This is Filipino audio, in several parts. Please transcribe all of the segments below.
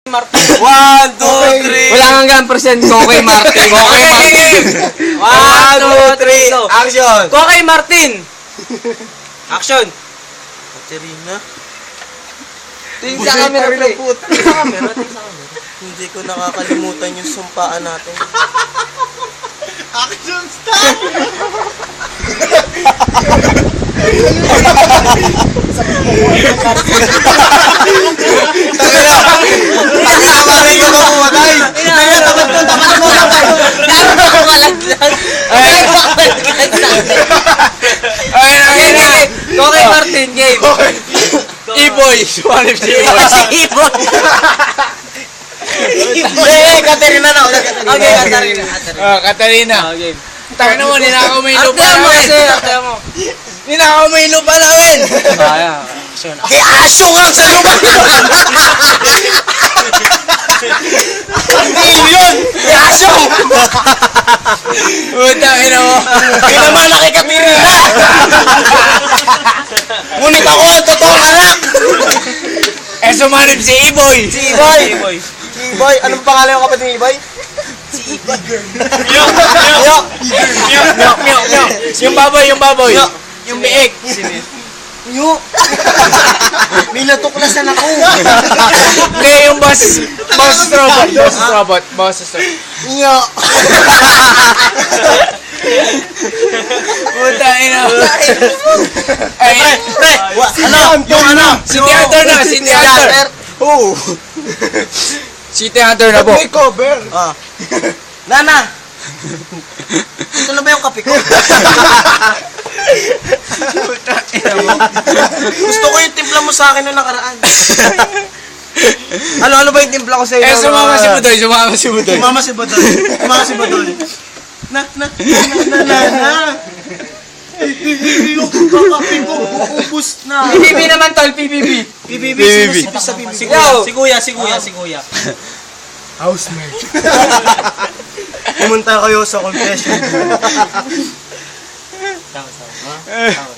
Martin. 1, 2, 3. Wala hanggang percent. Kokay Martin. Kokay Martin. 1, 2, 3. Action. Kokay Martin. Action. Katerina. Tingin sa camera, pre. Tingin sa camera. Hindi ko nakakalimutan yung sumpaan natin. Action start! Kokay Martin, game. E-boy. Sumalip si E-boy. Si Ibon. Katerina na. Okay, Katarina. Katarina. Game. Taka naman, ninakaw mo yung lupa Arte mo namin. kasi, arte mo. Ninakaw mo yung lupa namin. Kaya. Action. Ay, aso nga sa lupa! Yun! Aso! Utang ina mo. Pinamana kay Katerina! Ngunit ako ang totoong anak! Eh, sumalip si E-boy. Si Iboy! Si Iboy! Anong pangalan yung kapatid ni Iboy? Miyok. Yung baboy, yung baboy. Miyok. Yung biik. Nyo! May natuklasan ako! Hindi, yung boss robot. Boss robot. Nyo! Utang ina mo. Ay, Pre! Ano? Yung ano? City Hunter na, City Hunter. Oo! City Hunter na po. May cover! Ah. Nana! Ito na ba yung kape ko? Gusto ko yung timpla mo sa akin na nakaraan. Ano ba yung timpla ko sa iyo? Eh, sumama si Budoy. Sumama si Badoy. Na. Yung kape ko, ubus na. PBB naman tol, PBB. PBB, sinusipis sa PBB. Si Kuya. Housemate. Pumunta kayo sa confession.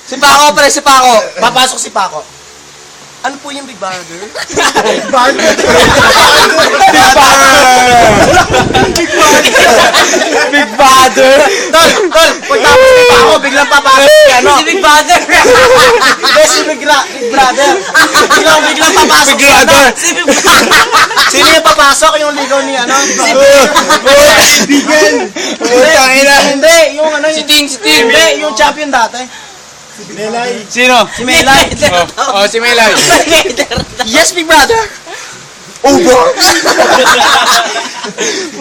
Si Paco, pre, si Paco. Papasok si Paco. Ano po yung Big Brother? Big Brother. Tol! Pagtapos ni Paco, biglang papasok si ano? Si Big Brother. Hindi, si Big Brother. Biglang papasok si ano? Si Big Brother. Sino yung papasok? Yung ligaw ni ano? Utang ina. Hindi, yung ano? Si Ting. Hindi, yung champion dati. Nelay. Sino? Si Melay. Oh, si Melay. Yes, Big Brother. Over.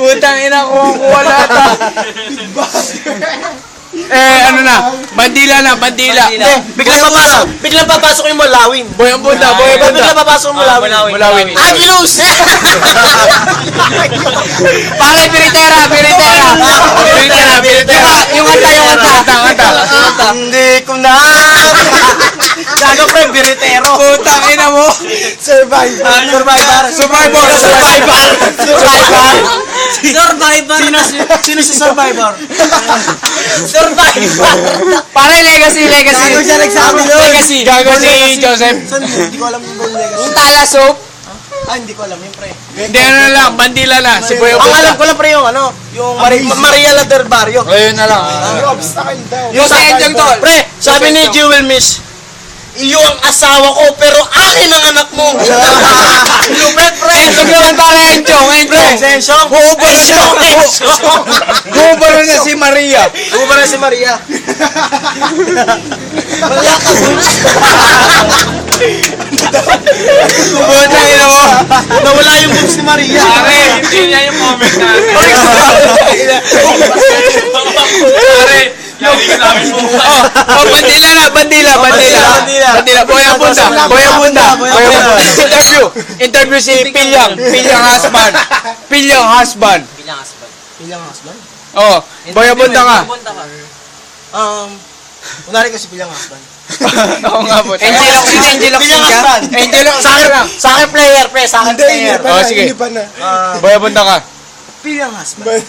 Utang ina ko wala ta. Ano na? Bandila. Hindi, biglang papasok yung Malawin. Boyang Bunda. Biglang papasok yung Malawin. Mulawin. Agilus! Pare, Piritera. Yung kanta. Hindi ko na. Gago pre, biritero. Utang ina mo. Survivor. Sino si Survivor? Pare, legacy. Gago siya nagsabi nun. Gago si Joseph. Saan yun? Hindi ko alam yung legacy. Yung tala soup. Hindi ko alam yun pre. Hindi, ano lang. Bandila na. Si Boyang Ang alam Bunda. ko lang pre yung ano, yung Maria La del Barrio. Ayun na lang. Yung obstacle daw. Yung sa Enjong tol. Pre, sabi ni Jewel Miss, iyo ang asawa ko pero akin ang anak mo. Lupet pre. Enjong naman pare, Enjong. Sensyong. Gubalo na si Maria. Uba na si Maria. Wala ka boots. Utang ina mo. Nawala yung boobs ni Maria. Pare, hindi niya yung comment natin. Pare, yari ka namin mo. Bandila. Boyang Bunda. Interview si Pilyang husband. Bilang husband. Pilang husband? Oh, Boyang Bunda ka. Kunwari kasi pilang husband. Oo nga po. Angel Oxin Pilang ka? husband. Sa akin lang. Sa akin player, pre. Sa akin player. Oh, sige. Hindi pa na. Boyang Bunda ka. Pilang husband.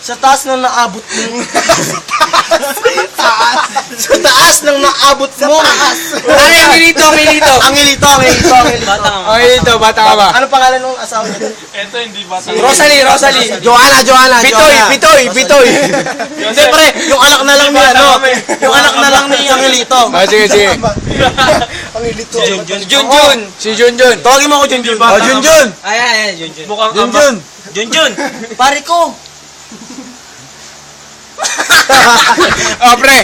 Sa taas ng naabot mo. Sa taas ng naabot mo. Ano yung Angilito, Angilito? Angilito, Angilito, Angilito. Okay, dito, bata ka ba? Ano pangalan ng asawa niya? Rosalie, Rosalie. Joanna. Bitoy. Hindi pre, yung anak na lang ni ano. Yung anak na lang ni Angelito. Ah, sige. Ang ilito. Junjun. Si Junjun. Tawagin mo ako Junjun. Oh, Junjun. Ayan, Junjun. Junjun. Junjun, pare ko. Oh, pre.